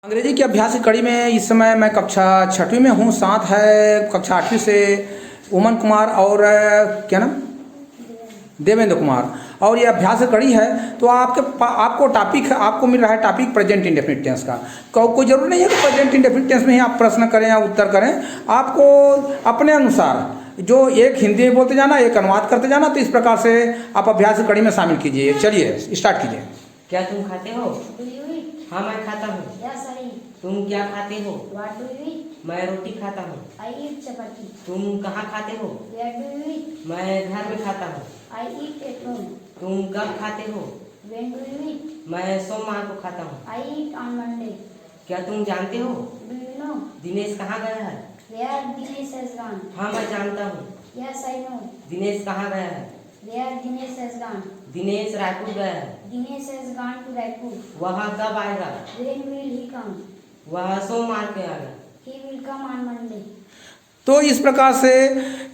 अंग्रेजी के अभ्यास की कड़ी में इस समय मैं कक्षा 6वीं में हूँ। साथ है कक्षा 8वीं से उमन कुमार और क्या नाम देवेंद्र कुमार। और ये अभ्यास की कड़ी है। तो आपको टॉपिक आपको मिल रहा है टॉपिक प्रेजेंट इंडेफिनिट टेंस का। कोई जरूरी नहीं है कि प्रेजेंट इंडेफिनिट टेंस में ही आप प्रश्न करें या उत्तर करें। आपको अपने अनुसार जो एक हिंदी में बोलते जाना, एक अनुवाद करते जाना। तो इस प्रकार से आप अभ्यास की कड़ी में शामिल कीजिए। चलिए स्टार्ट कीजिए। क्या तुम खाते हो? हाँ मैं खाता हूँ। तुम क्या खाते हो? मैं रोटी खाता हूँ। तुम कहाँ खाते हो? मैं घर में खाता हूँ। तुम कब खाते हो? मैं सोमवार को खाता हूँ। क्या तुम जानते हो दिनेश कहाँ गया है? हाँ मैं जानता हूँ। दिनेश कहाँ गया है? दिनेश रायपुर गया है। वह कब आएगा? वह सोमवार को आएगा। तो इस प्रकार से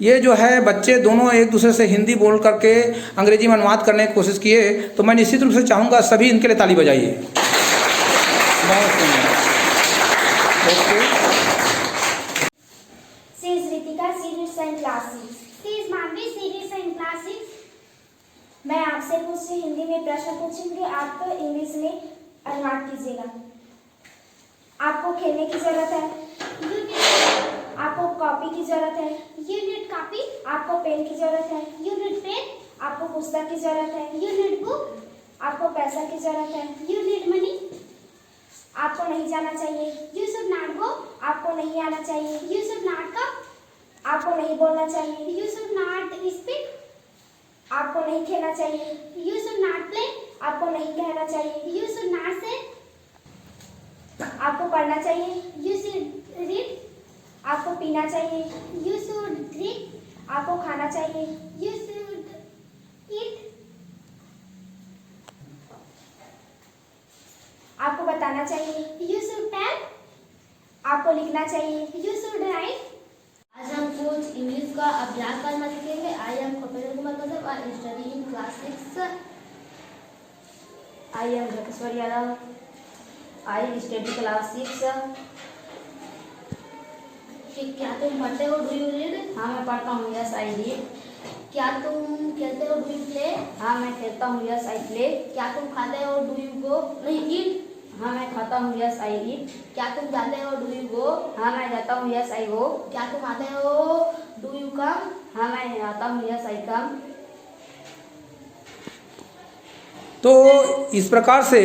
ये जो है बच्चे दोनों एक दूसरे से हिंदी बोल करके अंग्रेजी में अनुवाद करने की कोशिश किए। तो मैं निश्चित रूप से चाहूँगा सभी इनके लिए ताली बजाइए। बहुत सुंदर। ओके। मैं आपसे कुछ हिंदी में प्रश्न पूछूंगी, आप तो इंग्लिश में अनुवाद कीजिएगा। आपको खेलने की जरूरत है? आपको कॉपी की जरूरत है? You need copy. आपको पेन की जरूरत है? You need pen. आपको पुस्तक की जरूरत है? You need book. आपको पैसा की जरूरत है? You need money. आपको नहीं जाना चाहिए? You should not go. आपको नहीं आना चाहिए? You should not come. आपको नहीं बोलना चाहिए? You should not speak. आपको नहीं खेलना चाहिए? You should not play. आपको नहीं कहना चाहिए? You should not say. आपको पढ़ना चाहिए? You should read. आपको पीना चाहिए? You should drink. आपको खाना चाहिए? You should eat. आपको बताना चाहिए? You should tell. आपको लिखना चाहिए? You should write. आज हम कुछ इंग्लिश का अभ्यास करना सीखेंगे। आई एम कपिल कुमार कश्यप और study in class 6। I am Jageshwar Yadav. I study class 6। क्या तुम पढ़ते हो? Do you read? हाँ मैं पढ़ता हूँ। Yes I read. क्या तुम खेलते हो? Do you play? हाँ मैं खेलता हूँ। Yes I play. क्या तुम खाते हो? Do you go? नहीं ईट। हाँ मैं खाता हूँ। यस आई ईट। क्या तुम जाते हो? Do you go? हाँ मैं जाता हूँ। यस आई गो। क्या तुम आते हो? Do you come? हाँ मैं आता हूँ। यस आई कम। तो इस प्रकार से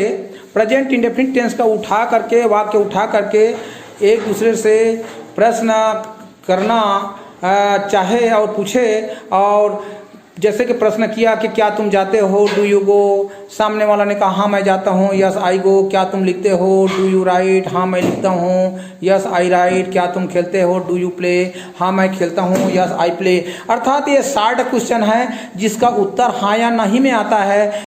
प्रेजेंट इंडेफिनिट टेंस का वाक्य उठा करके एक दूसरे से प्रश्न करना चाहे और पूछे। और जैसे कि प्रश्न किया कि क्या तुम जाते हो? Do you go? सामने वाला ने कहा हाँ मैं जाता हूँ। यस आई गो। क्या तुम लिखते हो? Do you right? हाँ मैं लिखता हूँ। Yes I right. क्या तुम खेलते हो? Do you play? हाँ मैं खेलता हूँ। Yes I play. अर्थात ये शॉर्ट क्वेश्चन है जिसका उत्तर हाँ या नहीं में आता है।